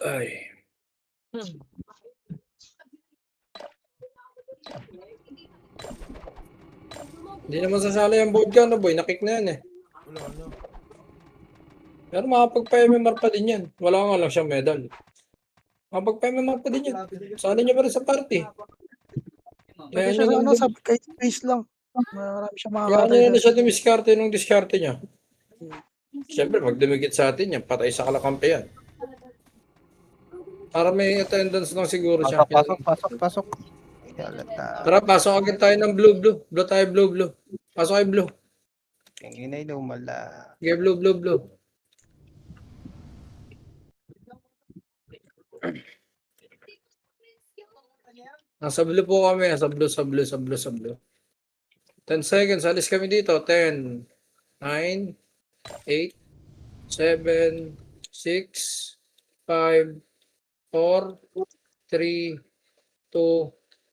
Ay. Hindi naman sasali ang board ka, no, boy? Nakik na yan eh. Wala na. Pero makapagpa-MMR pa din yan. Wala nga lang siyang medal. Makapagpa-MMR pa din yan. Sali niya pa rin sa party. Pwede siya sa ano, sa kahit space lang. Marami siya Kaya makakatay niya na doon. siya dumiskarte nung diskarte niya. Siyempre, pag dumigit sa atin yan, patay sa kalakampi yan. Para may attendance lang siguro siya. Pasok. Yalata. Tara, pasok agad tayo ng blue. Blue tayo, blue. Pasok kayo blue. Tingin ay lumala. Okay, blue. Nasa blue po kami. Sa blue. 10 seconds. Alis kami dito. 10, 9, 8, 7, 6, 5, 4, 3, 2,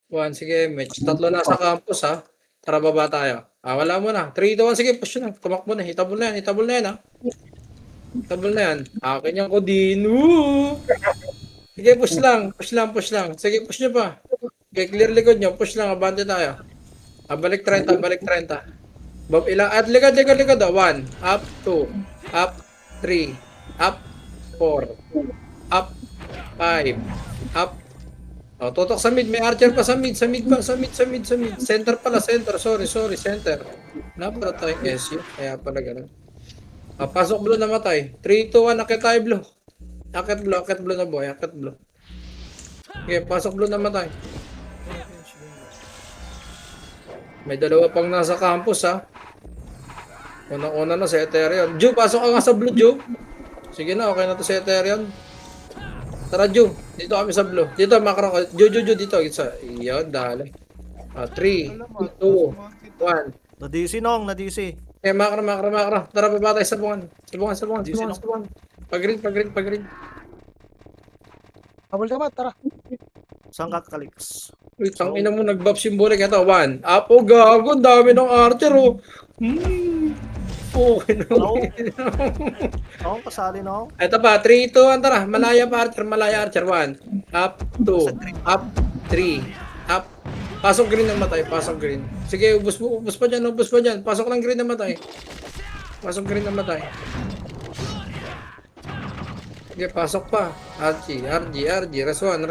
1. Sige, match. Tatlo na sa campus, ha? Tara, baba tayo. Wala mo na. 3, 2, 1. Sige, push na. Tumakbo na. Hitabol na yan, ha? Hitabol na yan. Akin yung kodin. Woo! Sige, push lang. Sige, push nyo pa. Okay, clear likod nyo. Push lang. Abante tayo. Balik 30. Ilang? At likod. 1. Up. 2. Up. 3. Up. 4. Up. 5. Up. Tutok sa mid. May archer pa sa mid. Center pala. Sorry. Center. Napala tayong SU. Kaya pala ganun. Pasok blue namatay. 3, 2, 1. Akit tayo blue. Akit blue na boy. Akit blue. Okay, pasok blue namatay. May dalawa pang nasa campus, ha. Unang-una na si Ethereum. Ju, pasok ka nga sa blue, Ju. Sige na, okay na to si Ethereum. Tara, Ju. Dito kami sa blue. Dito, macro. Ju, dito. Iyon, dali. 3, 2, 1. Na-DC nong, na-DC. Okay, macro. Tara, baba tayo sa bungan. Pag-green. Habol ka ba? Tara. Saan ka kaliks? Wait, ang ina mo nag-buff symbolic. Ito, 1. Up, gago. Dami ng archer, oh. Okay na. Ako, pasali na ako. Ito pa, 3, 2, 1, tara. Malaya archer. 1. Up, 2. Up, 3. Up. Pasok green ng matay. Sige, ubos pa dyan. Pasok lang green ng matay. Sige, pasok pa. RG. Rasuan.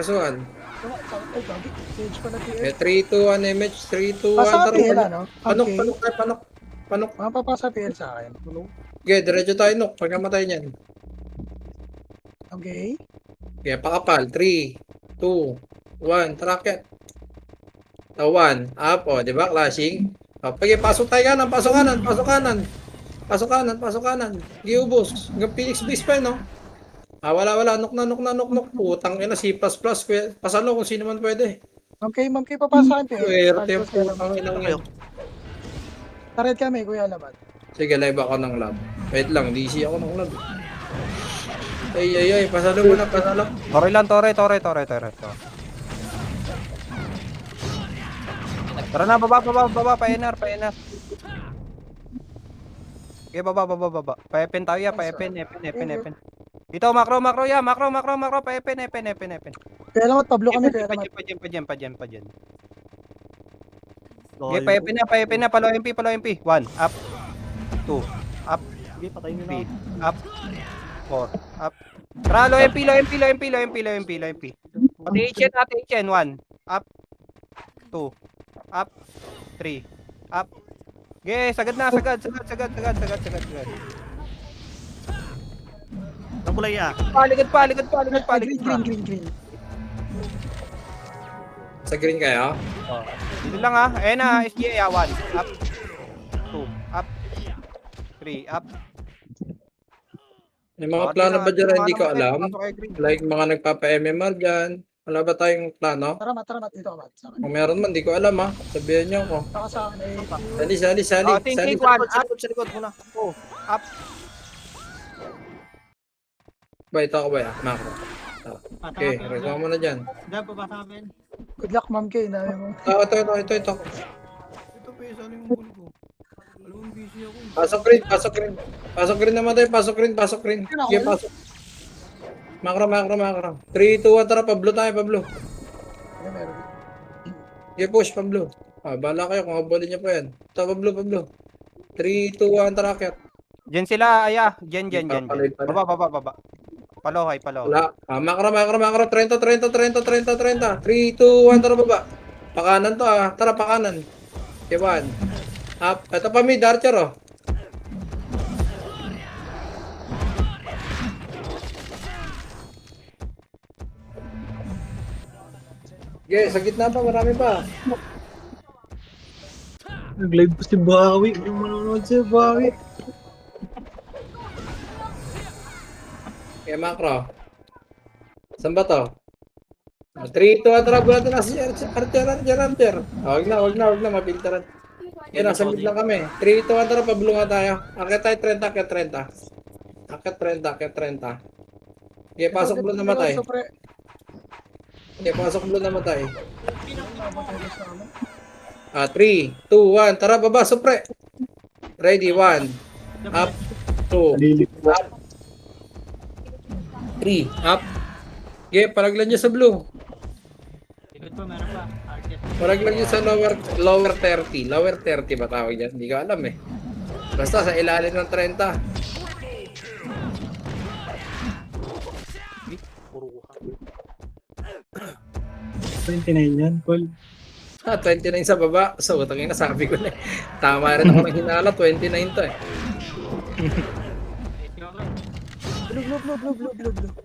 Ay, gagi. Stage pa na Okay, PL. 3, 2, 1, MH. 3, 2, 1, Pasa ka tara. PL, ano? Panok. Mapapasa PL sa akin. Okay, diretso tayo, Nok. Pag namatay niyan. Okay. Okay, pakapal. 3, 2, 1, tracket. 1, up, di ba? Clashing. Pasok tayo kanan, pasok kanan. Giubos. Hanggang Phoenix base pa, no? Wala. Nok na. Putang ina, C++. Pasalo kung sino man pwede. Ma'am K, papasa akin PL. Swerte, putang ina ngayon. Taret kami, Kuya Labat. Sige, live ako ng lab. Wait lang, DC ako ng lab. Ay, pasalo mo na. Tore lang, tore. Tara na, baba, pa-NR. Okay, baba. Pa-EPN tayo, pa-EPN. Dito, macro, pa-EPN. Kuya Labat, Pablo kami, Kuya Labat. Pa dyan. Okay, pa-EPN na, palo MP. 1, up. 2, up. Sige, patayin nyo 3, na. up. 4, up. Tara, low MP. Pati HN, 1, up. 2, up. 3, up. Okay, sagad. Nabulay ah. Paligid pa. Green. Sa green kayo? Dito lang ha. Ayan na, SGA 1, up. 2, up. 3, up. May mga plano ba dyan na hindi ko alam? Like mga nagpapa-MMR dyan. Wala ba tayong plano? Tara, mat. Dito ka, mat. Sa akin. Kung meron man, di ko alam, ha. Sabihan niyo ako. Saka sa akin, eh. Sali. Thinking 1, up. Sa likod muna. 2, up. Ba, ito ako ba, macro? Okay, regawa mo na dyan. Good luck, Ma'am K. Dami mo. Ito. Ito pa, saan yung huli ko? Alam mo, busy ako. Pasok green naman tayo. Pasok green. Sige, pasok. Makro. 3, 2, 1, tara, Pablo tayo, Pablo. Ano meron? Okay, push, Pablo. Bahala kayo kung habulin niyo pa yan. Ito, Pablo. 3, 2, 1, tara, akyat. Diyan sila, aya. Diyan. Papaloy pala. Baba. Palohay. Wala. Makro. 30. 3, 2, 1, tara, baba. Pakanan to, Tara, pakanan. Okay, 1. Up. Ito pa, mid, Archer, oh. Okay, sa gitna pa, marami pa. Nag-live pa si Bawi. Yung manonood si Bawi. Okay, makro. Saan ba to? 3, 2, 1, tara, bulat na si Archer. Wag na, mapintaran. Okay, nasa mid lang kami. 3, 2, 1, tara, Pablo nga tayo. Akit tayo 30, akit 30. Akit 30. Okay, pasok blue namatay. Okay, pasok blue namatay. 3, 2, 1, tara, baba, supre. Ready, 1. Up, 2. Nalilip ko. Up. 3, up. Okay, palaglan nyo sa blue. Palaglan nyo sa lower 30. Lower 30 ba tawag dyan? Hindi ko alam eh. Basta sa ilalim ng 30. Ah, 29 yan, Col. 29 sa baba. So, tangin na sabi ko na eh. Tama rin ako ng hinala. 29 to eh. Blue.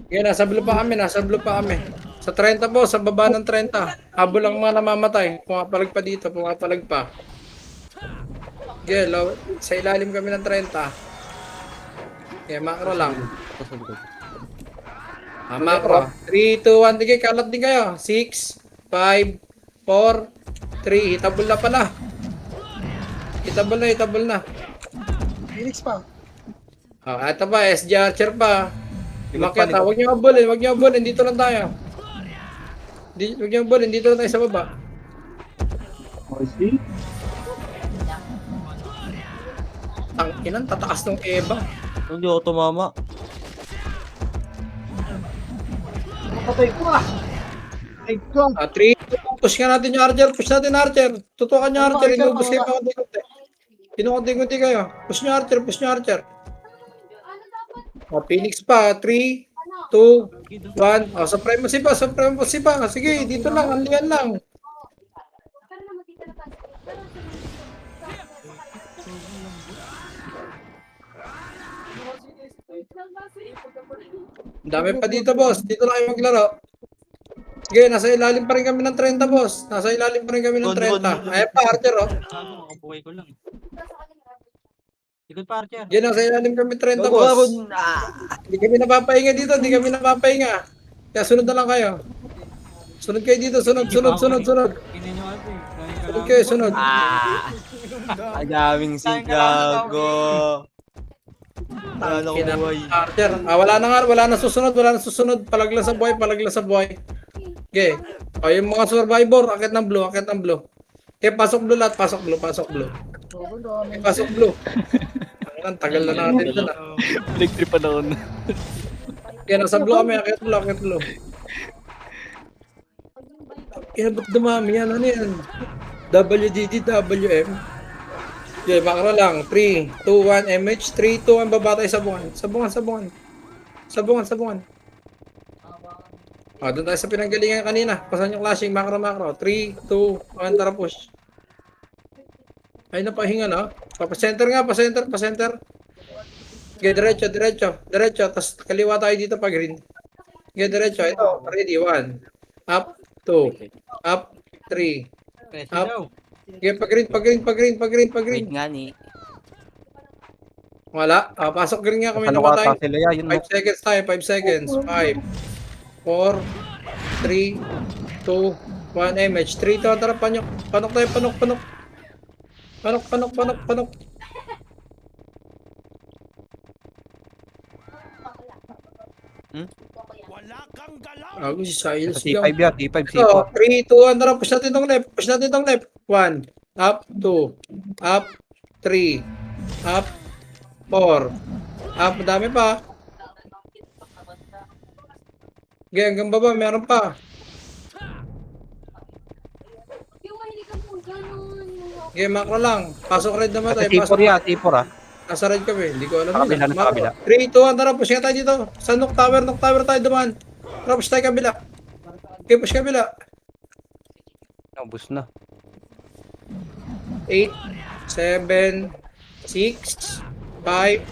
Okay, nasa blue pa kami. Sa 30 po, sa baba ng 30. Habol ang mga namamatay. Pumapalag pa dito, pumapalag pa. Okay, sa ilalim kami ng 30. Okay, makro lang. Makro. 3, 2, 1. Sige, kalat din kayo. 6, 5, 4, 3. Hitabol na pala. Hitabol na. Phoenix pa. Ito pa, SG Archer pa. Umakyat ha. Huwag niyo abulin. Dito lang tayo. Huwag niyo abulin. Dito lang tayo sa baba. Okay. Tangkinan, tataas ng Eva. Hindi ako tumama. Napatay ko ah! Ay ko! 3, push ka natin yung Archer. Tutukan niyo Archer. Inubos kayo pakunti-kunti. Kinukunti-kunti kayo. Push niyo Archer. Phoenix pa. 3, 2, 1. Supreme si pa. Sige, dito lang. Anlian lang. Ang dami pa dito, boss. Dito lang kayo maglaro. Sige, nasa ilalim pa rin kami ng 30, boss. Nasa ilalim pa rin kami ng 30. Ayan pa, Archer, oh. Nakabuhay ko lang. Ikot pa, Archer. Sige, nasa ilalim kami 30, boss. Hindi kami napapahinga dito. Kaya sunod na lang kayo. Sunod kayo dito. Sunod. Sunod kayo, sunod. Ang daming Chicago. Wala na akong buhay. Archer. Wala na susunod. Palagla sa buhay. Okay. Yung mga survivor, akit ng blue. Okay, pasok blue lahat. Pasok blue. Okay, pasok blue. Ang tagal na natin dyan. Nag-tripan ako na. Okay, nasa blue kami. Akit blue. Ba't dumami yan? Ano yan? WDD, WM. Okay, makro lang. 3, 2, 1, MH. 3, 2, 1, babatay sa bungan. Doon tayo sa pinanggalingan kanina. Pasan yung clashing. Makro. 3, 2, 1, tara push. Ay, napahinga na. Pa-center. Okay, diretso. Tapos kaliwa tayo dito pa green. Okay, diretso. Ito, ready. 1. Up, 2. Up, 3. Up. Okay, pa-green. Wait nga ni. Wala. Pasok green nga kami Ano namatay. ata sila yan? 5 seconds tayo. 5 seconds. 5, 4, 3, 2, 1, MH. 3 to. Tara, panok tayo. Panok. Ako si Silas. T5 yan. T5 So, C4. 3, 2, 1. Tara, push natin tong left. 1. Up, 2. Up, 3. Up, 4. Up, madami pa. Okay, hanggang baba, meron pa. Yung mahilig ka po, ganun. Okay, macro lang. Pasok red naman tayo. T4 Pasok. ya, T4 ah. Nasa red kami. Hindi ko alam Sa kabila, yun. sa kabila. 3, 2, 1, tara. Push nga tayo dito. Sa Nook Tower tayo dumaan. Tara, push tayo kabila. Okay, push kabila. Ubus na. 8, 7, 6, 5,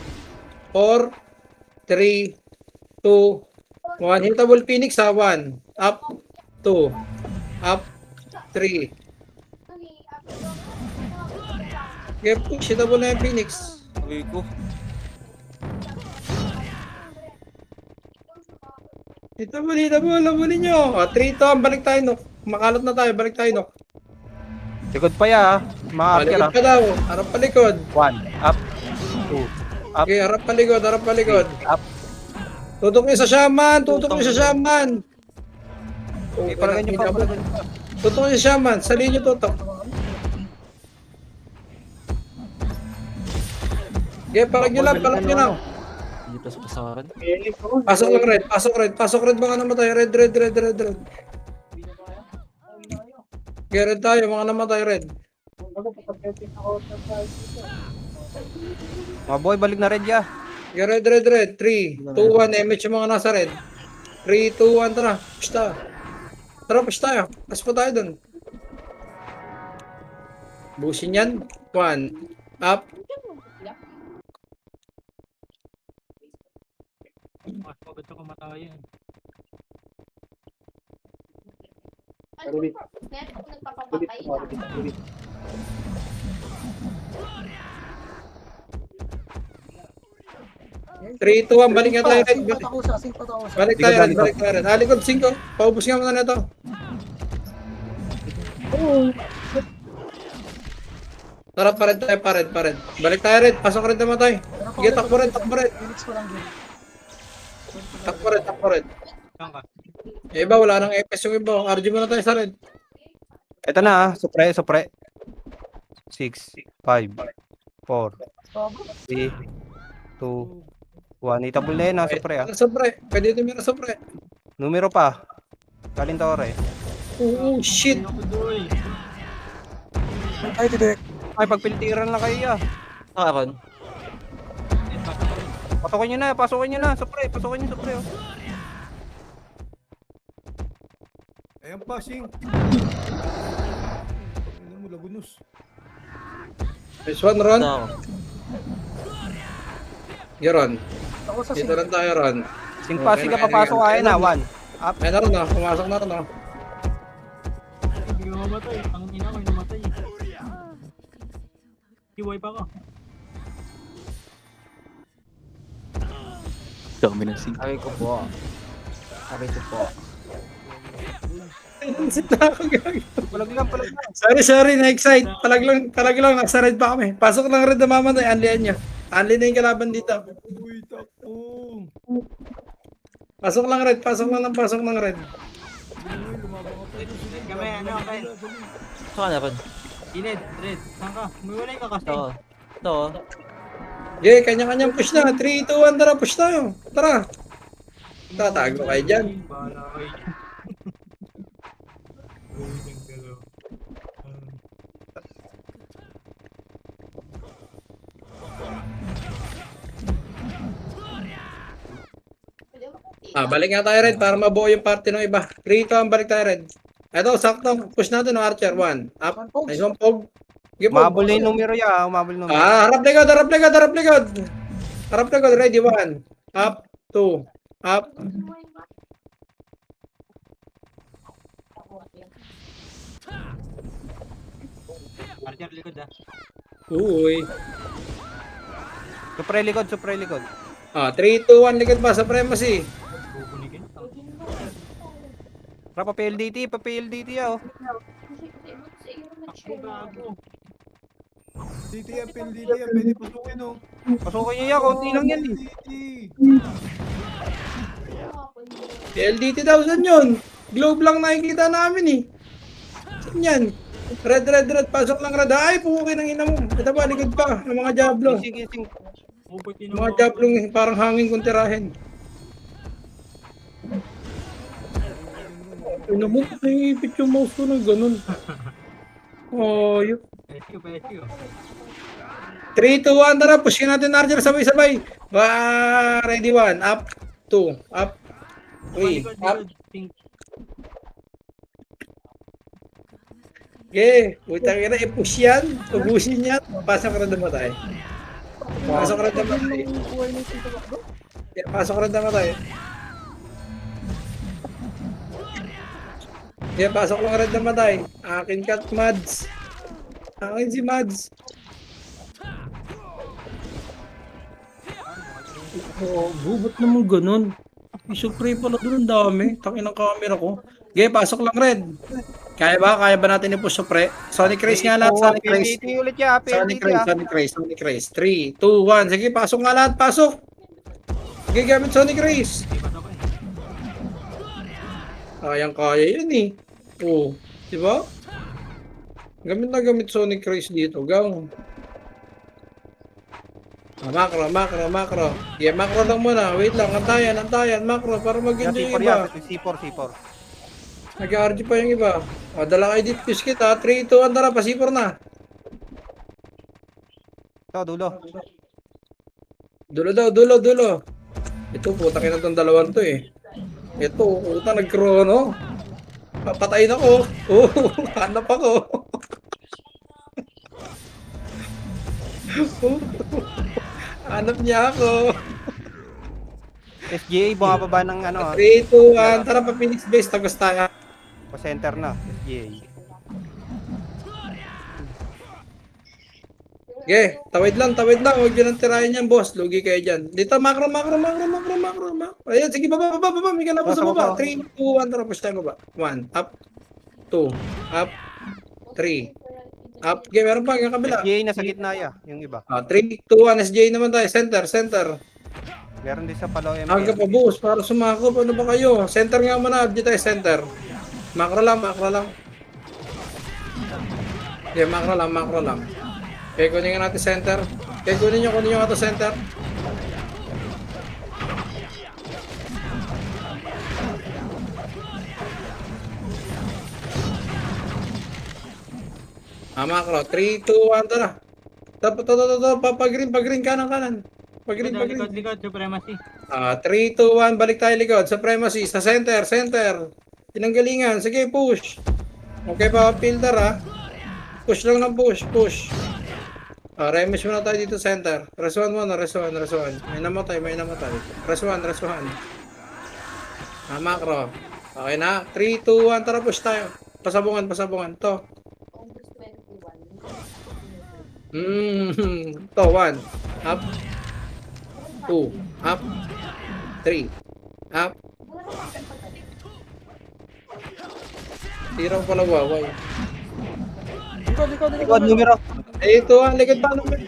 4, 3, 2, 1. Hitable Phoenix ha. 1. Up. 2. Up. 3. Okay, push. Hitable na yung Phoenix. Uy ko. Hitable. Labulin nyo. 3 to. Balik tayo, Nook. Makalat na tayo. Balik tayo, Nook. Likod pa ya, Palikod ma-after ah. ka daw. Harap palikod. 1, up, 2, up, Okay, harap palikod. up. Tutok nyo sa shaman. Okay, palagay niyo pa, palagay niyo pa. Tutok nyo sa shaman. Salihin nyo tutok. Okay, palag nyo lang. Hindi pa sa pasaran. Pasok red mga namatay. Red. Okay, red tayo. Mga namatay, red. Mga boy, balik na red ya. Okay, red. 3, 2, 1. MH yung mga nasa red. 3, 2, 1. Tara. Push tayo. Pas pa tayo dun. Busin yan. 1. Up. Mas maganda ko matayan. Ano ba? Net, ako nagpapamatay na. 3, 2, 1. Balik nga tayo, red. Sing patakusa. Balik tayo, red. Likod, 5. Paubos nga muna na ito. Tara, pa red. Balik tayo, red. Pasok red naman tayo. Sige, takbo red. Phoenix ko lang din. Takbo red. Saan ka? Eh, iba, wala nang EPS yung iba. RG muna tayo sa red. Ito na ah, supre. 6, 5, 4, 3, 2, 1. Itable na yun ah, supre ah. Sobre. Pwede ito mira sobre. Numero pa. Kalintore. Oh, shit. Ako doy. Ay, direct. Ay, pagpiltiran lang kayo ah. Nakaron. Pasukin nyo na, supre. Pasukin nyo, supre oh. Ayan pa, Sing. Ano mo, lagunos. Nice one, Ron. Ito ako. Yeah, Ron. Ako sa Dito lang tayo, Ron. Singpasi ka papasok ayun na, 1. Up. Ayun na ron, ah. Pumasok na ron, ah. Hindi ka mamatay. Ang ina ko yung namatay. Kiway pa ka. Dami ng sing. Aray ko po. Sit na ako, gagi. Palag lang. Sorry, na-excite. Palag lang, nasa red pa kami. Pasok lang red na mamatay, anlian nyo. Anli na yung kalaban dito. Uy, takbo. Pasok lang red. Uy, lumabang ka pa. Kami, ano, kay? Saan ka na ron? Ined, red. Saan ka? Umiwalay ka kasi. Ito. Yeah, kanya-kanyang push na. 3, 2, 1, tara, push tayo. Tara. Tatago kayo dyan. Bahala kayo. Balik nga tayo red para mabuo yung party ng iba. 3, 2, 1, balik tayo red. Eto, sakto. Push natin no, Archer. 1. Up. Nice one, Pog. Sige, Pog. Umabol na yung numero ya, umabol yung numero. Harap likod. Ready, 1. Up. 2. Up. Archer, likod ah. Uy. Supre likod. 3, 2, 1, likod pa. Supremacy. Bubunikin. Pa PLDT ya oh. Ako gago. Dito yan, pwede pasukin, oh. Pasukin nyo ya, konti lang yan eh. LDT daw, saan yun? Globe lang nakikita namin eh. Saan yan? Red. Pasok lang red. Ay, puki ng ina mo. Ito ba, likod pa. Ng mga Diablo. Gising. Upoy Mga Diablo parang hangin kung tirahin. Ano mo, naipit yung mouse ko ng ganun. Oh, yun. Pesyo, pesyo. 3, 2, 1, tara, pushin natin Archer sabay-sabay. Ready, 1, up, 2, up, 3, Likod, up. likod. Pink. Okay, utang ina, i-push yan. Ubusin yan. Pasok ka rin namatay. Pasok ka rin namatay. Buhay na yung tumakbo. Pasok ka rin namatay. Pasok lang rin namatay. Akin kat, Mads. Akin si Mads. Oh, bubot naman ganun. Isupray pala doon ang dami. Takin ng camera ko. Okay, pasok lang red. Kaya ba? Kaya ba natin i-push supre? Sonic Race nga lahat. Sonic Race. PLDT ulit ya, Sonic PLDT Race, ah. Sonic Race, Sonic Race. 3, 2, 1. Sige, pasok nga lahat. Pasok. Sige, gamit Sonic Race. Kayang-kaya yun eh. Oo. Diba? Gamit na gamit Sonic Race dito. Gang. Macro. Yeah, macro lang muna. Wait lang. Antayan. Macro para mag-enjoy yung C4 ya, iba. C4. Nag-RG pa yung iba. O, dala kayo dito. Biscuit ha. 3, 2, 1. Tara, pasipor na. Ito, dulo. Dulo. Ito, putang ina tong dalawang to eh. Ito, puta nag-chrono. Papatayin ako. Oh, hanap ako. Hanap niya ako. SGA, bumababa ng ano ah. 3, 2, 1. Tara pa Phoenix base. Tagos tayo. Pa-center na, SGA. Okay, tawid lang. Huwag nyo nang tirahin yan, boss. Lugi kayo dyan. Dito, macro. Ayan, sige, baba. May ganap sa baba. 3, 2, 1. Tara, push tayo baba. 1, up. 2, up. 3, up. Okay, meron pa. Yung kabila. SGA nasa gitna ya, yung iba. 3, 2, 1. SJ naman tayo. Center. Meron din sa Palaw Aga MP. pa, boss. Para sumakop. Ano ba kayo? Center nga muna. Dito tayo, center. Macro lang. Okay, macro lang. Okay, kunin nga natin center. Okay, kunin nyo nga ito center. Macro. 3, 2, 1, tara. Pag-green, kanan. Pag-green. Likod, supremacy. 3, 2, 1, balik tayo likod. Supremacy, sa center. Tinanggalingan. Sige, push. Okay pa, filter ha. Push lang ng push. Remes muna tayo dito center. Res 1 muna, res 1. May namatay. Res 1. Macro. Okay na. 3, 2, 1, tara push tayo. Pasabungan. To. August 21. To, 1. Up. 2. Up. 3. Up. Tirang pala waway. Likod, numero. Ito ang likod pa naman.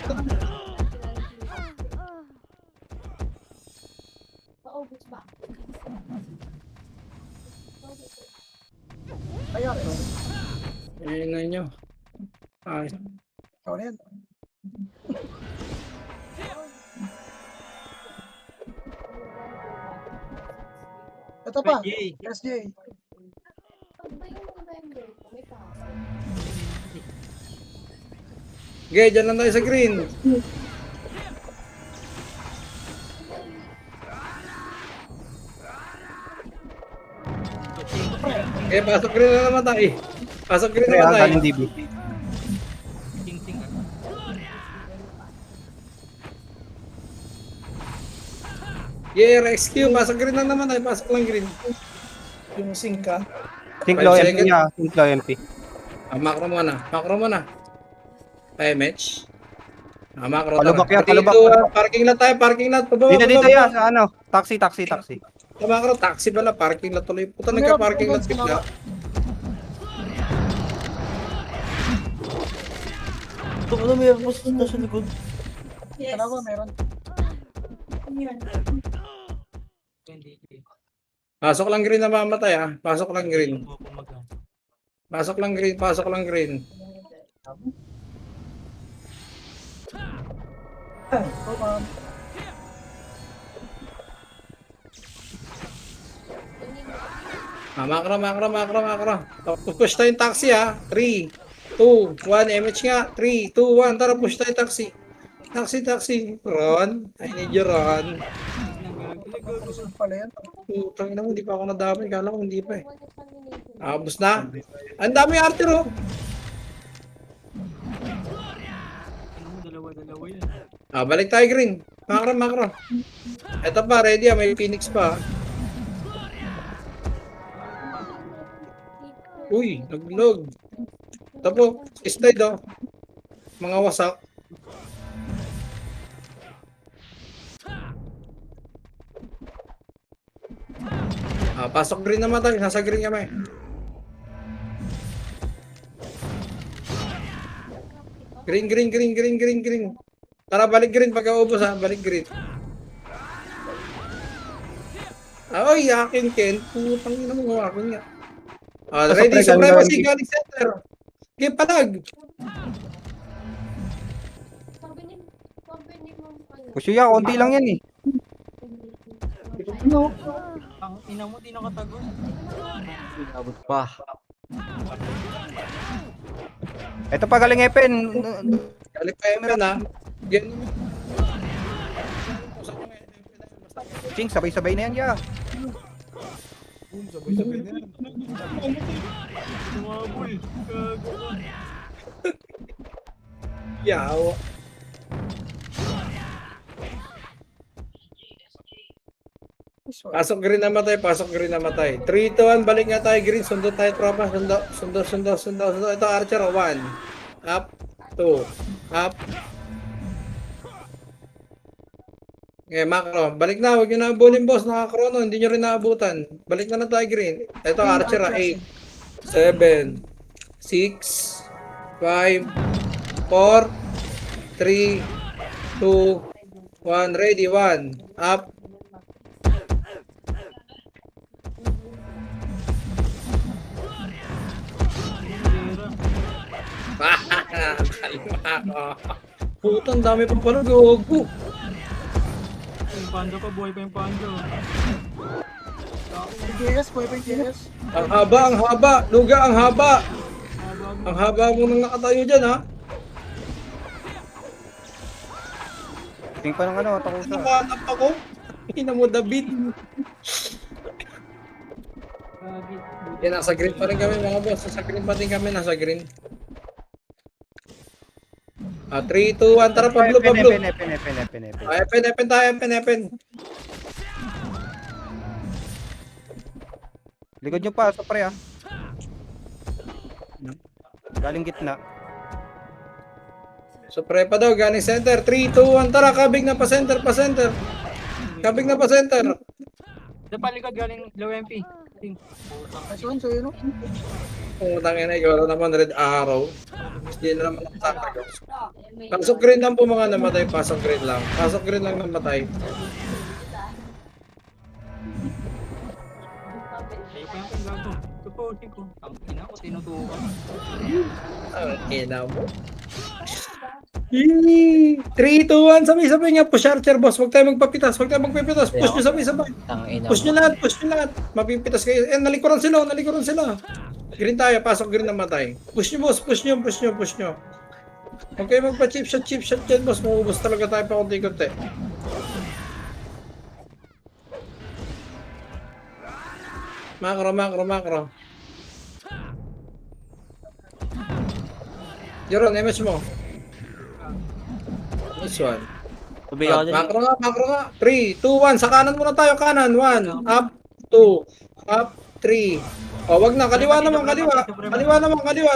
August ba? Ayan. Ayun na nyo. Ay. Ikaw na yan. Ito pa. SJ. Pag ba yung November? May pasok. Okay, dyan lang tayo sa green. Okay, pasok green na naman tayo. Kaya galing DB. Sing. Yeah, rescue. Pasok green lang naman tayo. Pasok lang green. Yung singka. Sinklo 5 MP seconds. niya, Sinklo MP. Macro muna. Tayo, match. Macro. Palubak yan, 3, palubak. 2, 1. Parking lot tayo. Pababa. Dito ya, sa ano, taxi. Macro, taxi pala. Parking lot tuloy. Puta, nagka-parking lot bigla. Ano ba meron? Pasok lang green na mamatay ah. Pasok lang green. Oh, ma'am. Makro. Push tayo yung taxi ha. 3, 2, 1. MH nga. 3, 2, 1. Tara, push tayo taxi. Taxi. Ron. I need you, Ron. Gusto pala yan. Putang ina mo, hindi pa ako nadamay. Kala ko hindi pa eh. Abos na. Ang dami Archer oh. Dalawa yan. Balik tayo green. Makro. Ito pa, ready ah. May Phoenix pa. Uy, naglog. Tapo, slide oh. Mga wasak. Pasok green naman tayo. Nasa green kami. Green. Tara, balik green pagka-ubos ha. Balik green. Ay, akin Ken. Putang ina mo, akin nga. Ready, supremacy galing center. Okay, palag. Sabi ni Ma'am, ano, Push yan, konti lang yan eh. Ang ina mo, di nakatagos. Abot pa. Ito pa galing Epen. Balik pa yung ha. Yan. Ching, sabay-sabay na yan ya. Sabay-sabay na yan. Tumabol. Gago. Yawa. Pasok green na matay. 3, 2, 1, balik nga tayo green. Sundo tayo tropa. Sundo. Ito Archer, 1. Up, 2. Up. Okay, Makro. Balik na. Huwag nyo na abulin, boss. Naka-chrono. Hindi nyo rin naabutan. Balik na tayo green. Ito Archer, 8, 7, 6, 5, 4, 3, 2, 1. Ready, 1. Up. Putang dami pa pala gogo. Yung panda pa, buhay pa yung panda. GS, boy pa yung GS. Ang haba. Luga, ang haba. Ang haba mo nang nakatayo dyan ha. Ting pa ng ano, takusa. Namanap ako. Ina mo David. Yan, nasa green pa rin kami mga boss. Nasa green pa rin kami, nasa green. 3, 2, 1. Tara, Pablo. Epen. Epen tayo. Likod nyo pa, pre ah. Galing gitna. So, prepa daw, galing center. 3, 2, 1. Tara, kabig na pa center. Kabig na pa center. Ito pa likod galing low MP. Nice one, sa'yo, no? Putang ina, ikaw naman red arrow. Hindi na naman nakatagos. Pasok green lang po mga namatay. Pasok green lang namatay. Ay, pa yung gago. Tupusin ko. Ang ina ko, tinutukan. Ina mo. 3, 2, 1. Sabay-sabay nga. Push Archer, boss. Huwag tayo magpapitas. Push nyo sabay-sabay. Tangina Push nyo lahat. Mapipitas kayo. Nalikuran sila. Green tayo. Pasok green namatay. Push nyo, boss. Push nyo. Huwag kayo magpa-chip shot dyan, boss. Maubos talaga tayo pa konti-konti. Makro. Jeron, MH mo. This one. Tubig ako din. Makro nga. 3, 2, 1. Sa kanan muna tayo. Kanan. 1. Up. 2. Up. 3. Wag na. Kaliwa naman.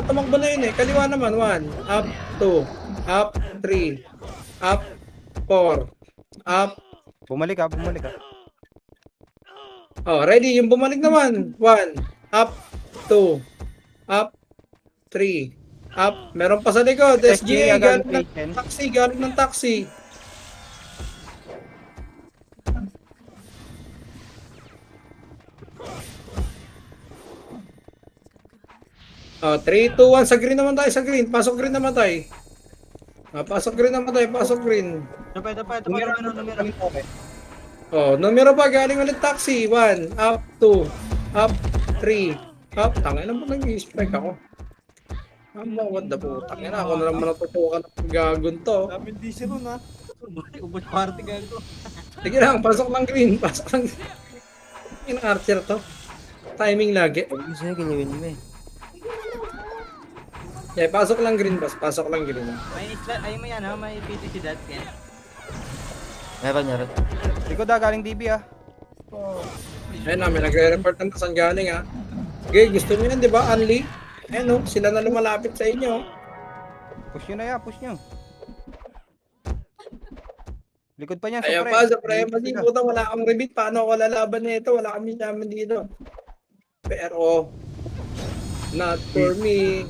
Tumakbo na yun eh. Kaliwa naman. 1. Up. 2. Up. 3. Up. 4. Up. Bumalik ah. Ready. Yung bumalik naman. 1. Up. 2. Up. 3. Up. Meron pa sa likod. SGA. Galing ng taxi. 3, 2, 1. Sa green naman tayo. Pasok green naman tayo. Pasok green. Numero. Numero pa. Galing ulit taxi. 1. Up. 2. Up. 3, up. Tangin na mo nag-i-spike ako. What the putang ina, ako na naman natutukan ng gagon to. Daming DC ron ha. Ubos party gago. Sige lang, pasok lang green, pasok lang. Yung archer to. Timing lagi. Sige, gawin mo eh. Yeah, pasok lang green, boss. Pasok lang green. May isla, ay may ano, may PTC dot yan. Meron. Likod galing DB ah. Ayun na, may nagre-report ng saan galing ha. Okay, gusto niyo yan, di ba? Unli. Ayun no, sila na lumalapit sa inyo. Push nyo na yan, push nyo. Likod pa niyan, Ayan Supre. pa, Suprema, di puta, wala akong rebit. Paano ako lalaban nito? Wala kami naman dito. Pero, not for me.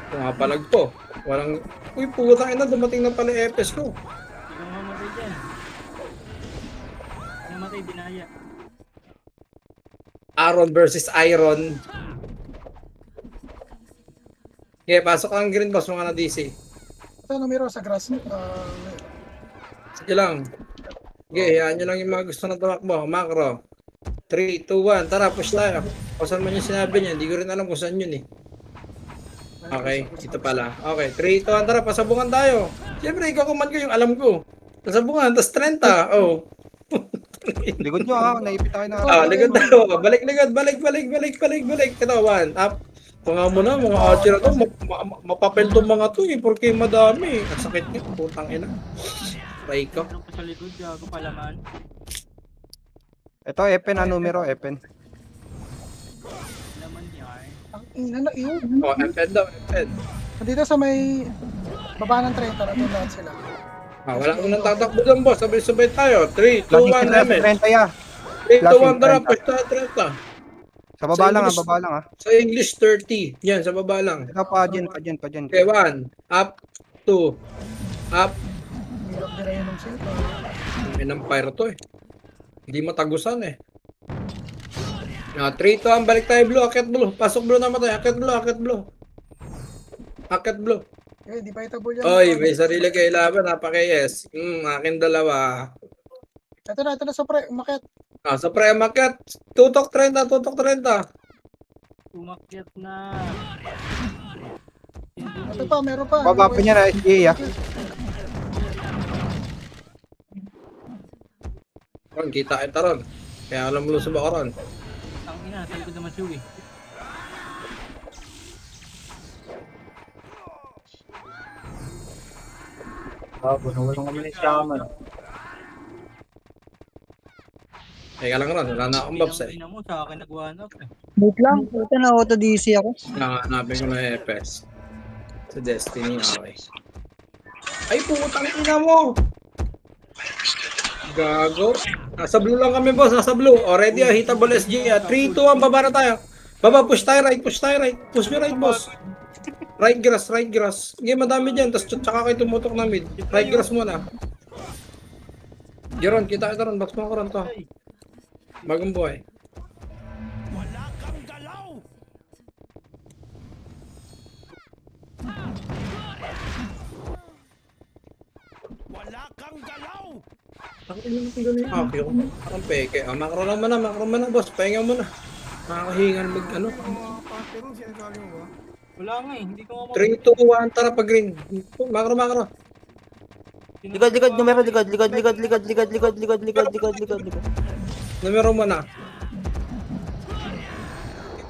Pumapalag po. Walang, uy, putang ina, dumating na pala yung EPS ko. Hindi kang mamatay dyan. Namatay, dinaya. Aaron versus Iron. Okay, pasok ang green boss mga na DC. Ito, numero sa grass. Sige lang. Okay, hayaan nyo lang yung mga gusto na tumakbo. Macro. 3, 2, 1. Tara, push tayo. Kung saan man yung sinabi niya. Hindi ko rin alam kung saan yun eh. Okay, ito pala. Okay, 3, 2, 1. Tara, pasabungan tayo. Siyempre, ikaw command ko yung alam ko. Pasabungan, tas 30. Oh. Likod nyo ah, naipit tayo na. Ah, likod tayo. Balik. Ito, 1. Up. Mga mo na, mga archer na to. Mapapel to mga to eh. Porque madami. Ang sakit niya. Putang ina. Try ko. Meron pa sa likod, gago palaman. Ito, Epen ah, numero, Epen. Laman yan. Ang ina na yun. Oh, Fed daw, Fed. Dito sa may baba ng 30 na lahat sila. Ah, wala ko nang tatakbo dyan, boss. Sabay-sabay tayo. 3, 2, 1, Flashing ML. 30 ya. 3, 2, 1, tara. 30. Push tayo, 30. Sa baba lang ah, English- baba lang ah. Sa English, 30. Yan, sa baba lang. Ito pa dyan. Okay, 1. Up. 2. Up. Hirap din na yun ng sila. May empire to eh. Hindi matagusan eh. 3, 2, 1. Balik tayo, blue. Akit blue. Pasok blue naman tayo. Akit blue. Akit blue. Eh, di pa itabol yan. Oy, may sarili kayo laban. Napaka-yes. Akin dalawa. Ito na sa pre, umakit. Ah, sa pre-market. Tutok 30. Umakyat na. Ito pa, meron pa. Baba pa niya na SGA ah. Ron, kita kita ron. Kaya alam mo sa bakaran. Ang ina, sa likod naman Chewie. Bago, nawalan kami ng shaman. Teka lang ron, wala na akong buffs eh. Ina mo, sa akin nag-one up eh. Wait lang, ito na auto DC ako. Hanapin ko na yung FS. Sa Destiny, okay. Ay, putang ina mo! Gago. Nasa blue lang kami, boss. Nasa blue. Already, hitable SG. 3, 2, 1, baba na tayo. Baba, push tayo right. Push nyo right, boss. Right grass. Sige, madami dyan. Tapos tsaka kayo tumutok na mid. Right grass muna. Jeron, kita ron. Box mo ko ron to. Bagong buhay. Ang ina natin ganun yung aki ko. Ang peke. Makro lang muna, boss. Pahinga muna. Nakakahingan mag ano. Mga pante ron, sinasabi mo ba? Wala nga eh, hindi ko nga 3, 2, 1, tara pag green. Makro. Likod, numero, likod. Numero mo na.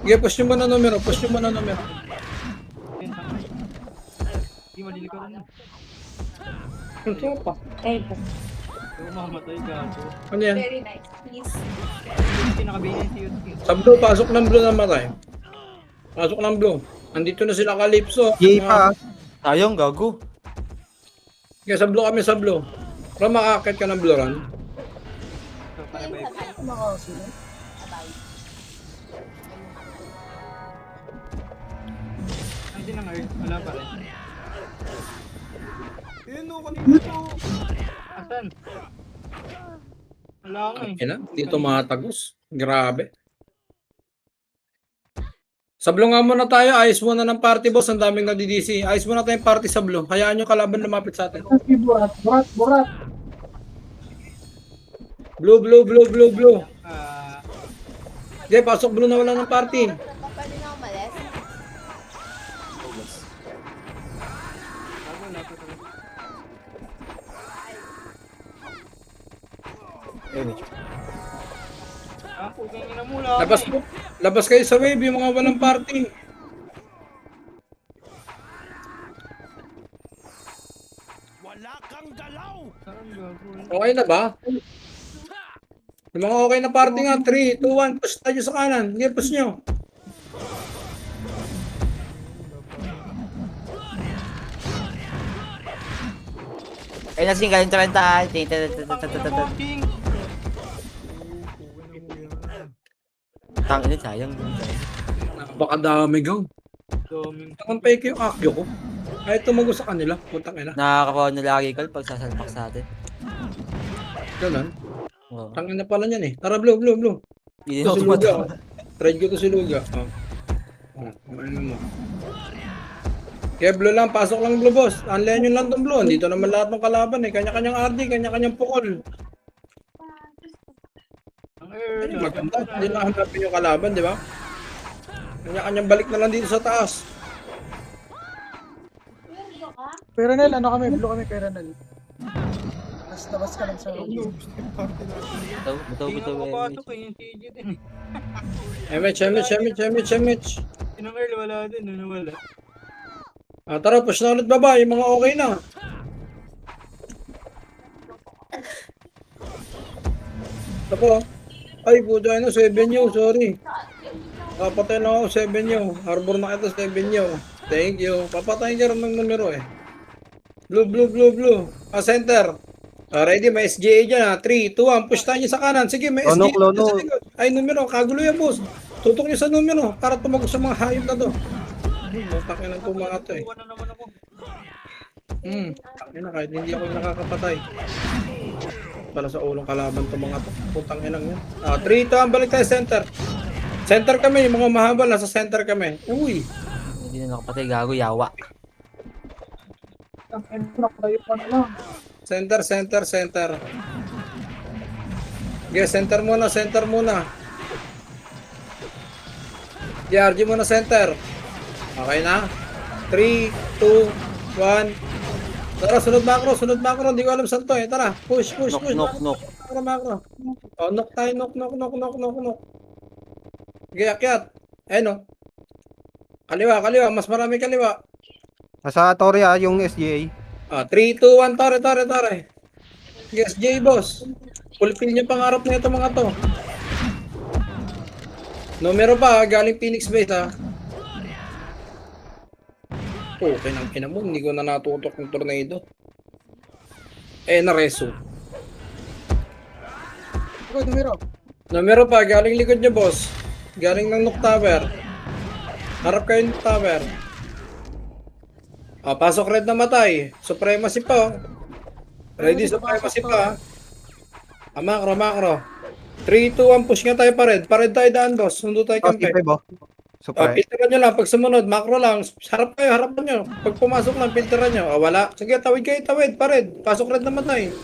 Sige, push nyo muna numero. Hindi malilikaran na. Ito pa. Kung mamatay gago. Ano yan? Very nice. Please. Pinakabayan si Yutki. Sa blue, pasok ng blue namatay. Pasok ng blue. Andito na sila Calypso. SGA pa ah. Sayang, gago. Kaya sa blue kami sa blue. Pero makakit ka ng blue run. Nakasila. Ang din ang earth, wala pa rin. Yun no, kanina to. Asan? Wala nga eh. Ina, dito matagos. Grabe. Sablo nga muna tayo. Ayos muna ng party, boss. Ang daming nadidisi. Ayos muna tayong party sablo. Hayaan nyo kalaban lumapit sa atin. Blue, blue, blue, blue, blue. Okay, pasok blue na wala ng party. Pwede na umalis. Puging ina mo Labas kayo sa wave yung mga walang party. Okay na ba? Yung mga okay na party nga, 3, 2, 1, push tayo sa kanan. Sige, push nyo. Ay, nasing galing 30. Tangin, sayang. Napakadami gang. Ang peke yung akyo ko. Ay, tumago sa kanila. Putang ina. Nakakapaw na lagi kal pag sasalpak sa atin. Ganun. Oo. Tangin na pala niyan eh. Tara, blue, blue, blue. Hindi Ito na si ako Luga. tumatawa. Trade ko to si Luga. Ano mo. Kaya blue lang, pasok lang blue boss. Unlayan yun lang tong blue. Dito naman lahat ng kalaban eh. Kanya-kanyang RD, kanya-kanyang pukol. Maganda. Hindi lang hanapin yung kalaban, di ba? Kanya-kanyang balik na lang dito sa taas. Pero Nel, ano kami? Blue kami, pero Nel. Labas ka lang sa... Bitaw, Papasok eh, yung TG din eh. MH. Yung Earl wala din, wala. Tara, push na ulit baba. Yung mga okay na. Ako. Ay, puto ano, 7 nyo. Sorry. Papatay na ako, 7 nyo. Harbor na kita, 7 nyo. Thank you. Papatayin ka rin ng numero eh. Blue, blue, blue, blue. Center. Ready, may SGA dyan ha. 3, 2, 1. Push tayo sa kanan. Sige, may SGA. Lono. Sa likod. Ay, numero. Kagulo yan, boss. Tutok nyo sa numero para tumagos sa mga hayop na to. Takin ng mga to eh. Kuha na naman ako. Takin na, kahit hindi ako nakakapatay. Para sa ulong kalaban to mga to. Putang inang yan. 3, 2, 1. Balik tayo center. Center kami. Yung mga mahabal, nasa center kami. Uy. Hindi na nakapatay, gago, yawa. Center. Okay, center muna. DRG muna center. Okay na? 3, 2, 1. Tara, sunod macro. Hindi ko alam saan to eh. Tara, push. Knock. Macro. Oh, knock tayo, knock. Okay, akyat. Ayun oh. Kaliwa. Mas marami kaliwa. Nasa Torre yung SGA. 3, 2, 1, tore. Yes, J boss. Fulfill niyo pangarap na ito mga to. Numero pa, galing Phoenix Base ha. Okay nang ina mo, hindi ko na natutok ng tornado. Nareso. Okay, numero. Numero pa, galing likod niyo boss. Galing ng Nook Tower. Harap kayo ng tower. Pasok red na matay. Supremacy pa. Ready supremacy pa. Macro. 3, 2, 1, push nga tayo pa red. Pa red tayo daan boss. Sundo tayo kampe. Super. Filteran nyo lang. Pag sumunod, macro lang. Harapan nyo. Pag pumasok lang, filteran nyo. Wala. Sige, tawid kayo, pa red. Pasok red na matay.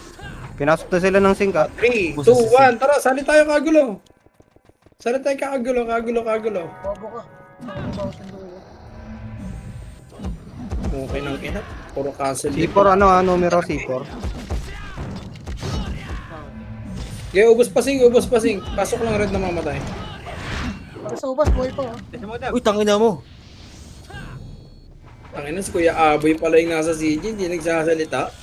Pinasok na sila ng sink 3, 2, 1. Tara, sali tayo kagulo. Kagulo. Bago ka. Bago ka sundo. Okay nang ina. Puro cancel. C4 numero C4. Okay, ubos pasing. Pasok lang red na mamatay. Para sa ubas, buhay pa. Uy, tangina mo. Tangina si Kuya Aboy pala yung nasa CG, hindi nagsasalita.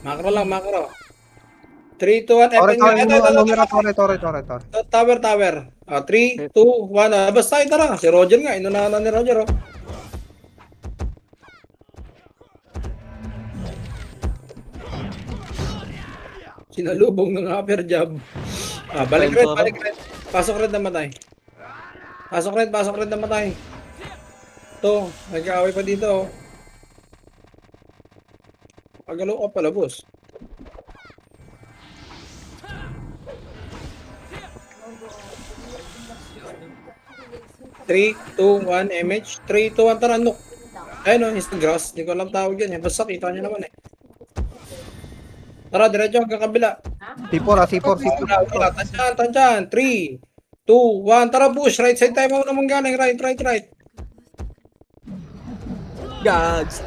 Macro. 3, 2, 1, Torre. Tower. 3, 2, 1, basta tayo tara. Si Roger nga, inunahan na ni Roger oh. Sinalubong ng upper jab. Balik red. Pasok red na matay. Ito, nag-aaway pa dito oh. Pagalo ka pala boss. 3, 2, 1, MH. 3, 2, 1, tara, Nook. Ayun o, instant grass. Hindi ko alam tawag yan. Basta kita nyo naman eh. Tara, diretso hanggang kabila. C4 ah, C4, C4. Wala, tansyan. 3, 2, 1, tara, push. Right side tayo mo naman galing. Right. Gags.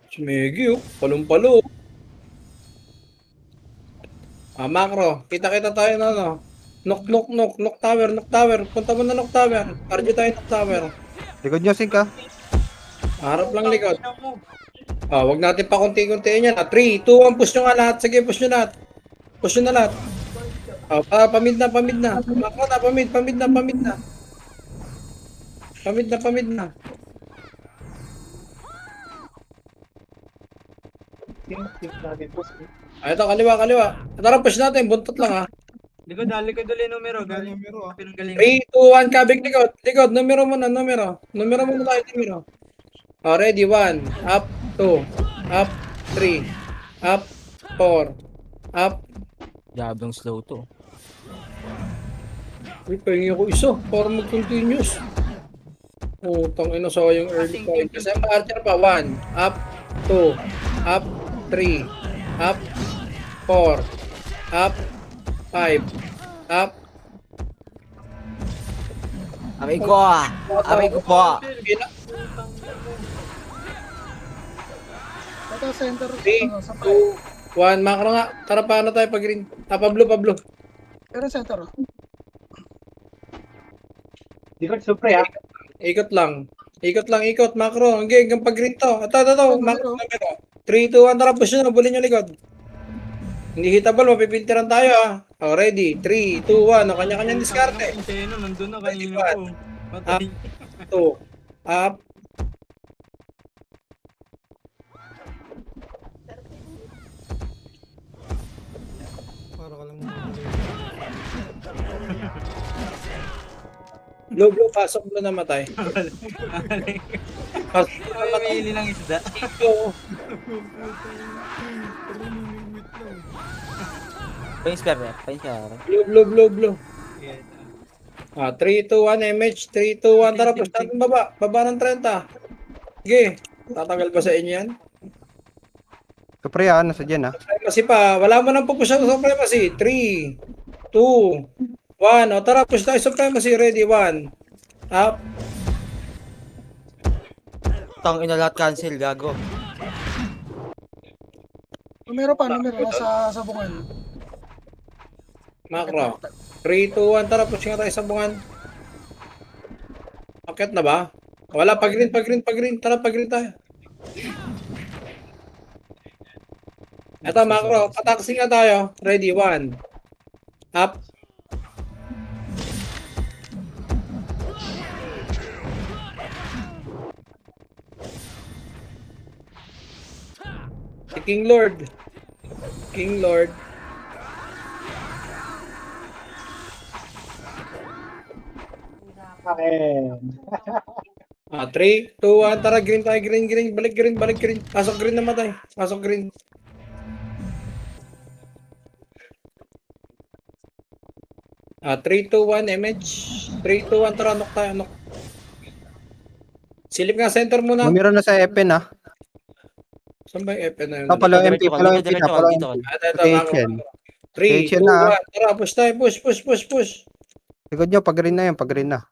Sumegi oh. Palong-palo. Macro. Kita-kita tayo na no. Knock tower. Punta mo na knock tower. RG tayo knock tower. Likod nyo, Sink ah. Harap lang likod. Wag natin pa konti-kontiin yan. 3, 2, 1, push nyo nga lahat. Sige, push nyo lahat. Push nyo na lahat. Pamid na. Macro na, pamid na. Pamid na. Ito, kaliwa. Tara, push natin. Buntot lang ha. Likod ulit numero. Galing. Numero, ah. Pinanggaling. 3, 2, 1, kabig likod. Numero muna. Numero muna tayo. Ready, 1, up, 2, up, 3, up, 4, up. Diablong slow to. Uy, pahingi ako isa para mag-continuous. Tangina sa yung early point. Kasi ang archer pa, 1, up, 2, up, 3, up, 4, up, 5, up. Aray ko po. Ito, center. 3, Sa 2, 1, macro nga. Tara, paano tayo pag green? Pablo. pero center. Ikot lang, macro. Hanggang pag green to. Ito, macro. 3, 2, 1, tara, push nyo, bulin nyo likod. Hindi hitable, mapipintiran tayo ah. Ready, 3, 2, 1, kanya-kanyang diskarte. Inteno, nandun na kanina ko. Patay. 2, up. Para ka lang Blue, pasok blue namatay. Pasok blue Ay, namatay. may hili ng isda. Pa-inspire. Blue. 3, 2, 1, MH. 3, 2, 1, tara, push natin baba. Baba ng 30. Sige, tatagal ba sa inyo yan? Supre ah, nasa dyan ah. Supremacy pa, wala mo nang pupush sa supremacy. 3, 2, 1. Tara, push tayo supremacy. Ready, 1. Up. Tangina lahat cancel, gago. Numero sa bungan. Macro. 3, 2, 1. Tara, push nga tayo sa bungan. Akit na ba? Wala, pag green. Tara, pag green tayo. Ito, macro. Pataksing nga tayo. Ready, 1. Up. Si King Lord. 3, 2, 1, tara, green tayo, green, balik green, pasok green namatay, pasok green. Ah, 3, 2, 1, MH, 3, 2, 1, tara, knock tayo, knock. Silip nga center muna. Numero na sa Epen ah. Saan ba yung FN na yun? Palo MP Dito na. dito. Ito, 3, 2, 1, tara, push tayo, push. Likod nyo, pag green na yan, pag green na.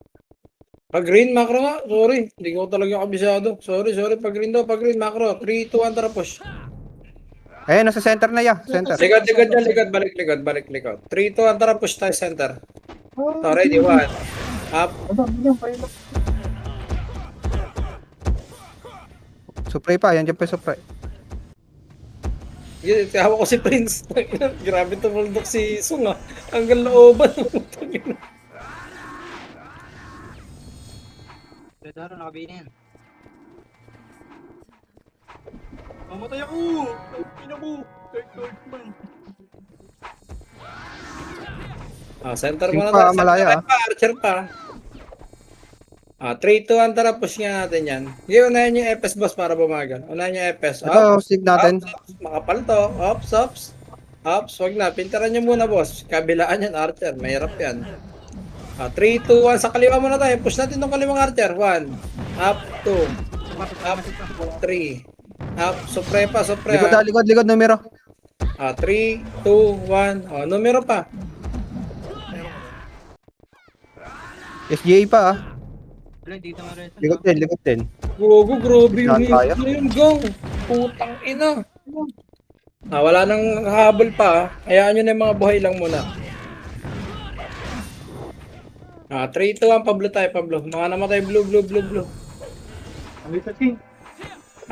Pag green, macro nga, sorry, hindi ko talaga kabisado. Sorry, pag green daw, pag green, macro, 3, 2, 1, tara, push. Eh, nasa center na ya, center. Likod dyan, balik likod. 3, 2, 1, tara, push tayo center. So, ready, 1. Up. Supre pa, yan dyan pa yung supre. Hawak ko si Prince. Grabe tumuldok si Sung ah. Hanggang looban. Pedaro, nakabini yan. Mamatay ako! Ina mo! Third man. Center Sing mo na pa, tayo. malaya, Archer pa. 3, 2, 1, tara, push nga natin yan. Sige, unahin yung FS boss para bumagal. Unahin yung FS. Ito, sig natin. Ops, makapal to. Ops. Wag na. Pintaran nyo muna, boss. Kabilaan yan, Archer. Mahirap yan. 3, 2, 1. Sa kaliwa muna tayo. Push natin tong kaliwang archer. 1. Up, 2. Up, 3. Up. Supre pa, supre. Likod, numero. 3, 2, 1. Numero pa. SGA pa ah. Wala, dito nga rin. Likod din. Gogo, grabe yung Saan tayo? hit na yun, go. Putang ina. Wala nang habol pa. Hayaan nyo na yung mga buhay lang muna. 3, 2, 1. Pablo tayo, Pablo. Mga namatay, blue.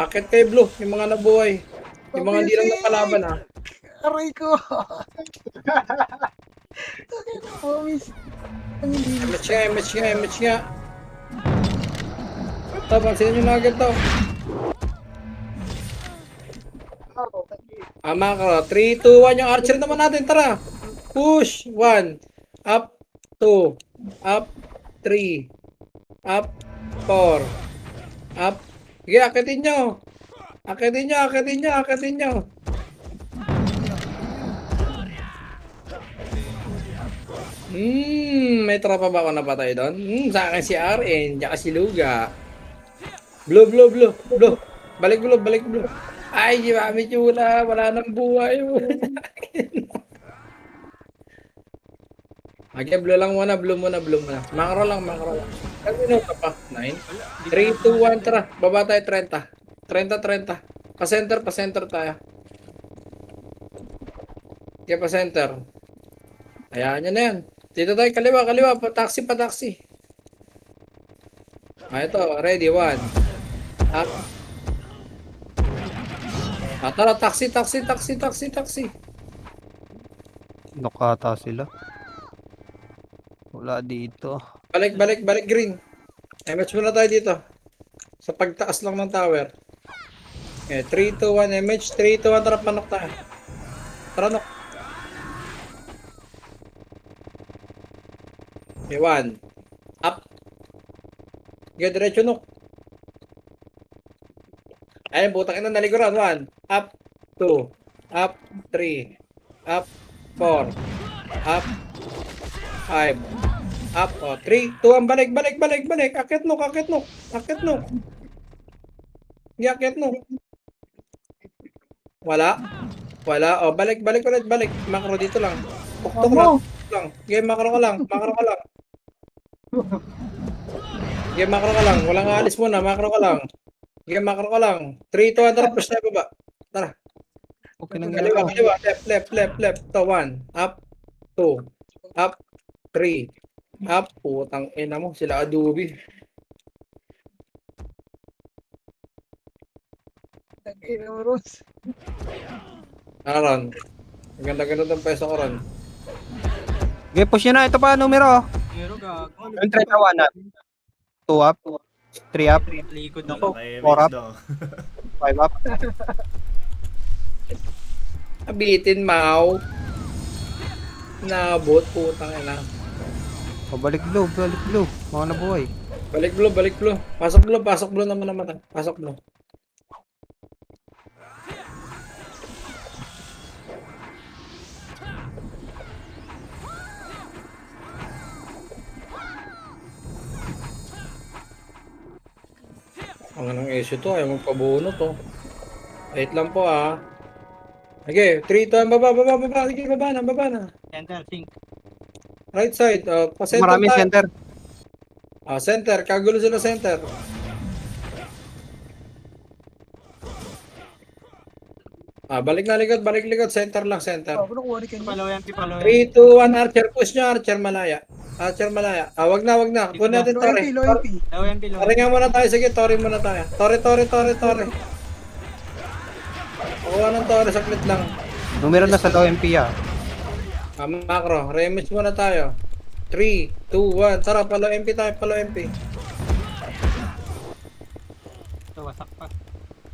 Akit kayo, blue. Yung mga nabuhay. Yung mga hindi lang napalaban, ha. Aray ko. Oh, miss. Ang hindi. Match nga. Ito, pansinin nyo na agad to. Macro. 3, 2, 1. Yung archer naman natin, tara. Push. 1. Up. 2. Up. 3. Up. 4. Up. Sige, akitin nyo. Akitin nyo. May tropa ba ako napatay doon? Sa akin si RN, tsaka si Luga. Blue. Balik blue. Ay, si Mami Chula, wala nang buhay. Okay, blue muna. Macro lang. Ano minuto pa? 9? 3, 2, 1, tara. Baba tayo 30. 30. Pa-center tayo. Okay, pa-center. Hayaan nyo na yan. Dito tayo, kaliwa. Pa-taxi. Ito, ready, 1. Up. Tara, taxi. Nokata sila. Wala dito. Balik, green. MH muna tayo dito. Sa pagtaas lang ng tower. Okay, 3, 2, 1, MH. 3, 2, 1, tara, panok tayo. Tara, nok. Okay, 1. Up. Okay, diretso, nok. Ayun, butang ina, naliguran. 1. Up. 2. Up. 3. Up. 4. Up. 5. Up. 3, 2, 1. Balik. Akit nok. Akit nok. Wala. Balik ulit. Macro dito lang. Tuktok lang. Game, macro ka lang. Game, macro ka lang. Walang alis muna. Macro ka lang. Game, macro ka lang. 3, 2, 1. Tara, push tayo baba. Tara. Okay nang Kaliwa. Left. 1. Up. 2. Up. 3. Up. Putang ina mo. Sila Adobe. Tangina mo, Rose. Ron. Ganda ng peso ko, Ron. Okay, push nyo na. Ito pa, numero. Pero gago. Yung 31 up. 2 up. 3 up. Likod na ko. 4 up. 5 up. Abitin, Mau. Nabot, putang ina. Balik blue. Mga nabuhay. Balik blue. Pasok blue naman. Pasok blue. Ang anong issue to, ayaw magpabuno to. Wait lang po ah. Okay, 3, 2, 1, baba. Sige, baba na. Center, sink. Right side, pa-center Maraming tayo. center. Center, kagulo sila center. Balik likod, center lang, center. Ako nakuha ni Kenya. Palaw yan. 3, 2, 1, archer, push nyo, archer malaya. Wag na. Kunin natin Low MP, Torre. low MP. Low yan, low. Torre nga muna tayo, sige, Torre muna tayo. Torre. Kuha ng Torre, saglit lang. Numero na sa low MP ah. Macro, rematch muna tayo. 3, 2, 1, tara, palo MP tayo, Ito, wasak pa.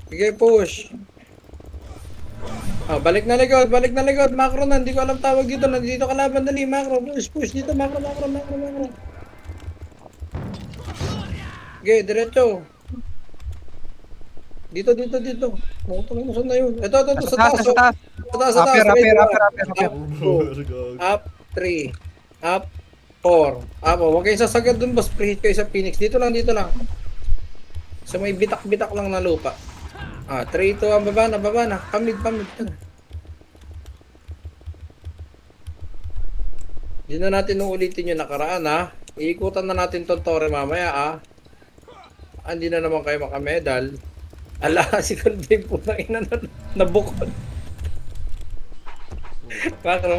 Sige, push. Balik na likod, macro na, hindi ko alam tawag dito, nandito kalaban, dali, macro, push dito, macro. Okay, diretso. Dito. Tungtong mo saan na yun. Ito, sa taas. Sa taas. Sa taas. Upper. Up, 2. Up, 3. Up, 4. Huwag kayong sasagad dun, boss. Preheat kayo sa Phoenix. Dito lang, dito lang. Sa may bitak-bitak lang na lupa. 3, 2, 1, baba na. Pamid. Hindi na natin uulitin yung nakaraan, ha. Iikutan na natin tong tore mamaya, ha. Hindi na naman kayo makamedal. Ala, si Colby po na ina na nabukod. Makro.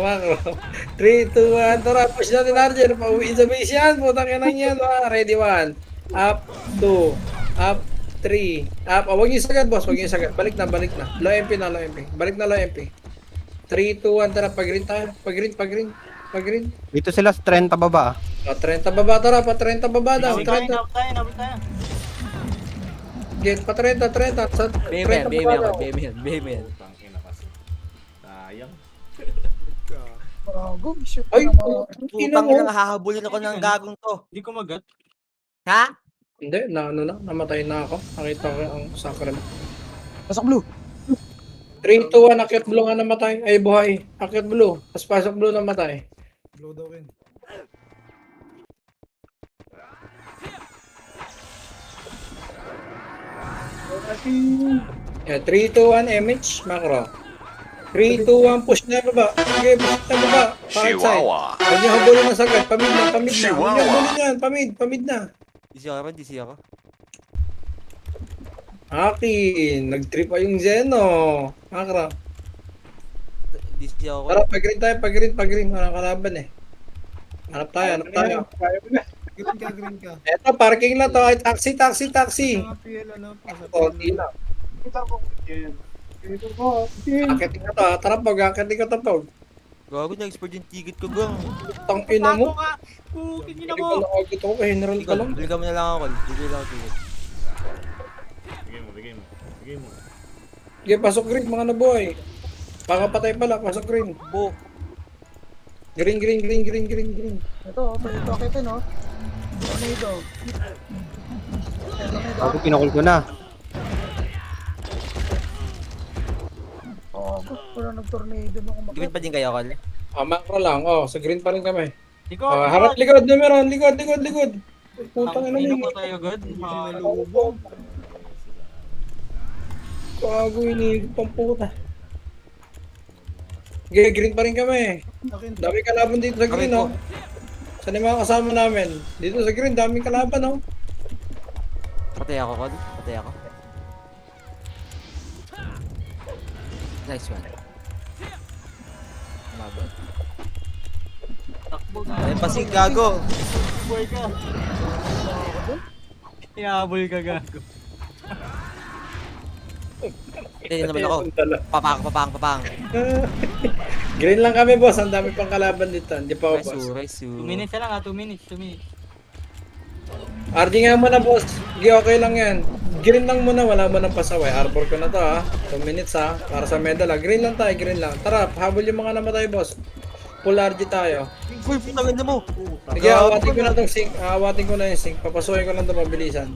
3, 2, 1, tara. Push natin Arjen. Pauwiin sa base yan. Putang ina yan. Ready, 1. Up, 2. Up, 3. Up. Huwag niyo sagad, boss. Huwag niyo sagad. Balik na. Low MP na, low MP. Balik na, low MP. 3, 2, 1, tara. Pag-green tayo. Pag-green. Dito sila sa 30 baba. 30 baba, tara. 30 baba daw. Nabot tayo, 30. nabot tayo, nabot tayo. Get pa 30. Sa 30 baba daw. BM yan. Gago, issue pa Ay, ng mga... Putang ina, hahabulin ako ng gagong to. Hindi ko magat. Ha? Hindi, namatay na ako. Nakita ko ang sakral. Pasok blue. 3, 2, 1, akyat blue nga namatay. Ay, buhay. Akyat blue. Tapos pasok blue namatay. Blow daw rin. Yeah, 3, 2, 1, MH, macro. 3, 2, 1, push na baba. Okay, push na baba. Parang side. Huwag niyo habulin na sagad. Pamid na. Huwag niyo habulin yan. Pamid na. DC ako. Akin, nag-trip pa yung Zeno. Macro. DC ako. Tara, pag-green. Walang kalaban eh. Hanap tayo. Green ka. Eto, parking lang to. Ay, taxi. Mga PL ano, pasa Konti lang. Akitin ka to, ha? Tara, akitin ka to, pag. Gago, na-export yung ticket ko, gang. Tang ina mo. Pukin niyo na Hindi mo. ko lang agad ako, general ka lang. Balikan mo na lang ako. Bigay lang ako ticket. Bigay mo. Sige, pasok green, mga nabuhay. Pakapatay pala, pasok green. Bo. Green. Ito, akitin, no? Tornado. Ako pinakul ko na. Wala nag-tornado nung umakyat. Limit pa din kayo, Kol? Macro lang, sa green pa rin kami. Ikaw, Harap likod, numero, likod. Putang ina Ino mo. ko tayo, good. Sinalubog. Kago, iniigit pang puta. Sige, green pa rin kami. Akin. Dami kalaban dito sa green, oh. Saan yung mga kasama namin? Dito sa green, daming kalaban, oh. Patay ako, Kol. Patay ako. Nice one. Laban. Takbo Ay, pasig, gago. Boy ka. Ihabol ka, gago. Hindi naman ako. Papang. Green lang kami, boss. Ang dami pang kalaban dito. Hindi pa ako, boss. Raisu. 2 minutes na lang, 2 minutes. RD nga muna, boss. Sige, okay lang yan. Green lang muna, wala mo nang pasaway. Arbor ko na to, ha. 2 minutes, ha. Para sa medal, ha. Green lang tayo, green lang. Tara, habol yung mga namatay, boss. Full RD tayo. Uy, putangin na mo. Sige, awatin ko na tong sync. Awatin ko na yung sync. Papasukin ko lang ito mabilisan.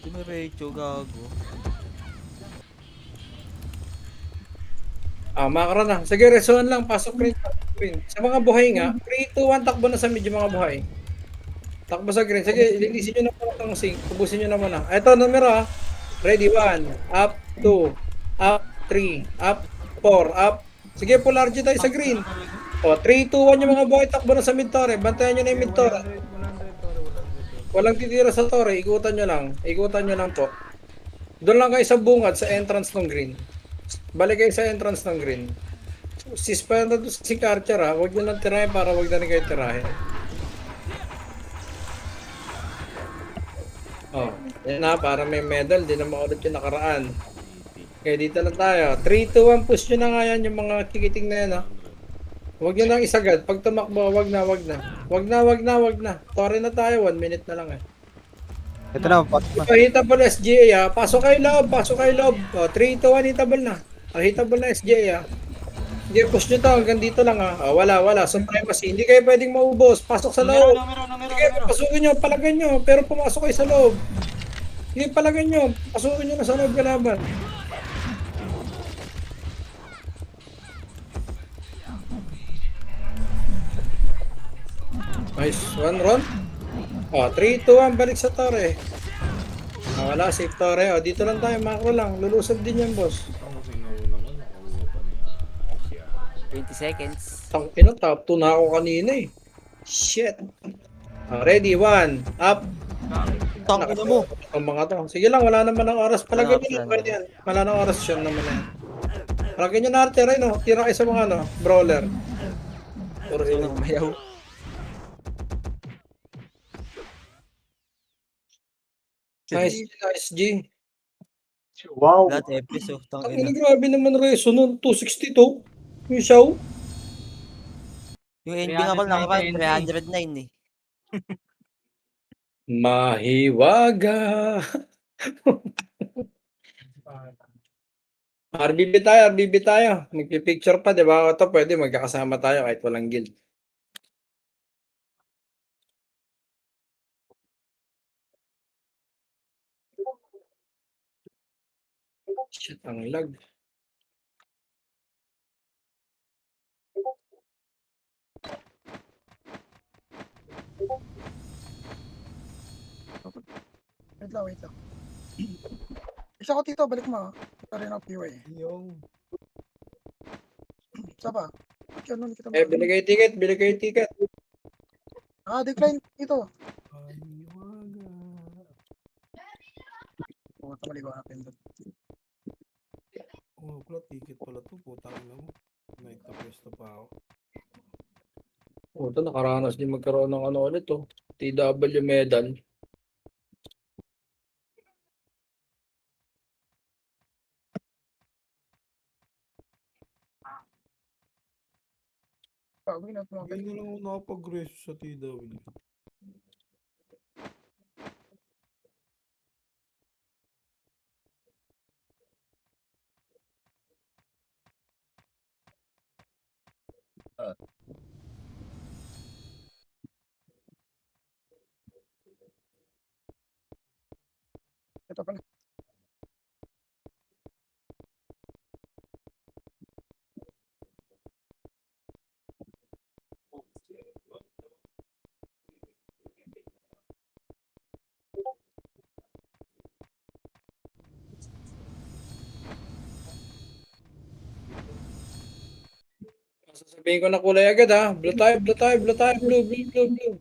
Dumiretso, gago. Makara na. Sige, resuan lang. Pasok green. Sa mga buhay nga, 3, 2, 1, takbo na sa medyo mga buhay. Takbo sa green. Sige, linisin nyo na muna itong sync. Tubusin nyo na muna. Ito, numero, ha. Ready, 1, up, 2, up, 3, up, 4, up. Sige, full RG tayo sa green. 3, 2, 1 yung mga buhay. Takbo na sa mid-tore. Bantayan nyo na yung mid-tore. 100 toro, 100 toro. Walang titira sa tore, ikutan nyo lang po. Doon lang kayo sa bungad, sa entrance ng green. Balik kayo sa entrance ng green. Sispa na doon si Karcher, ha, huwag nyo lang tirahin para huwag na rin kayo tirahin. Yan na, para may medal, di na maulit yung nakaraan. Okay, dito lang tayo. 3, 2, 1, push nyo na nga yan, yung mga kikiting na yan, ha. Huwag nyo lang isagad. Pag tumakbo, wag na. Tore na tayo, 1 minute na lang eh. Ito na, Hitable SGA ha. Pasok kayo loob. 3, 2, 1, hitable na. Hitable na SGA ha. Hindi, push nyo to. Hanggang dito lang ha. Wala. Supremacy. Hindi kayo pwedeng maubos. Pasok sa loob. Hindi kayo pasukin nyo. Palagan nyo. Pero pumasok kayo sa loob. Hindi palagan nyo. Pasukin nyo na sa loob kalaban. Nice. One run. Oh, 3, 2, 1. Balik sa Torre. Wala, safe Torre. Oh, dito lang tayo. Macro lang. Lulusog din yan, boss. Ang tingnan mo naman, nakakuha pa niya. 20 seconds. Tangina, top 2 na ako kanina eh. Shit. Ready, 1. Up. Tangina mo. Ang mga to. Sige lang, wala naman ang oras. Palagyan Wala nyo na. na. Pwede yan. Wala nang oras siya naman na yan. Palagyan nyo na arte rin, no? Tira kayo sa mga, ano, brawler. Puro Sino sila. nang mayaw? Nice, nice, G. Wow. Lahat episode. Ang Tangina. grabe naman reso nun. 262. Yung Xiao. Yung ending ako nakapan, 390. 309 eh. Mahiwaga. RBB tayo, RBB tayo. Magpipicture pa, di ba? Ito pwede magkakasama tayo kahit walang guild. Shit, ang lag. Wait lang. Isa ko tito, balik mo. Ito rin ako PY. Yung. Isa pa. Ano kita mo? Bili kayo ticket, bili kayo ticket. Decline dito. Paniwaga. Pumunta maligaw natin doon. Oh, pala, ticket pala to. Putang ina mo. Nagka-pwesto pa ako. Ito, nakaranas din magkaroon ng ano ulit, oh. TW medal. Bago na ito. Hindi na lang ako nakapag-reso sa TW. Ito pala. Sasabihin ko na kulay agad, ha. Blue tayo, blue tayo, blue tayo, blue, blue, blue, blue.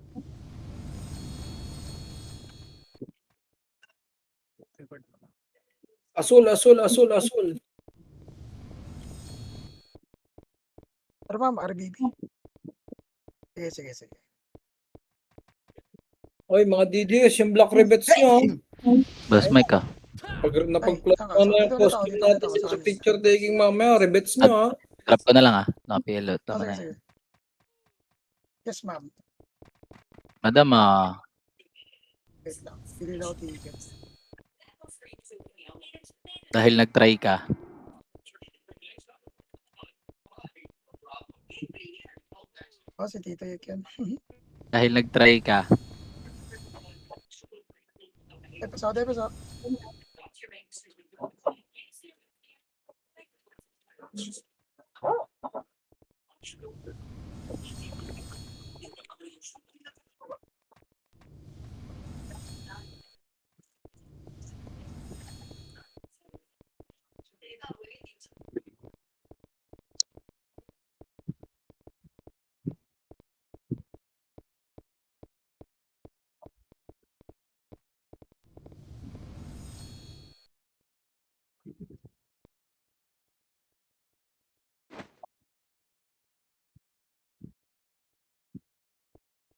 Asul, asul, asul, asul. Pero ma'am, RBB. Sige. Oy, mga DDS, yung black rivets nyo. Boss Mike ah. Pag napag-plot tanga, mo na yung dito, costume dito, natin dito, sa dito. picture taking mamaya, rivets nyo, ha. Grab ko na lang ah. Naka-PLO. Tama na. Sige. Yes ma'am. Madam ah. Wait lang. Pili lang ako ticket. Dahil nag-try ka. Si Tito Yek yan. Dahil nag-try ka. Episode.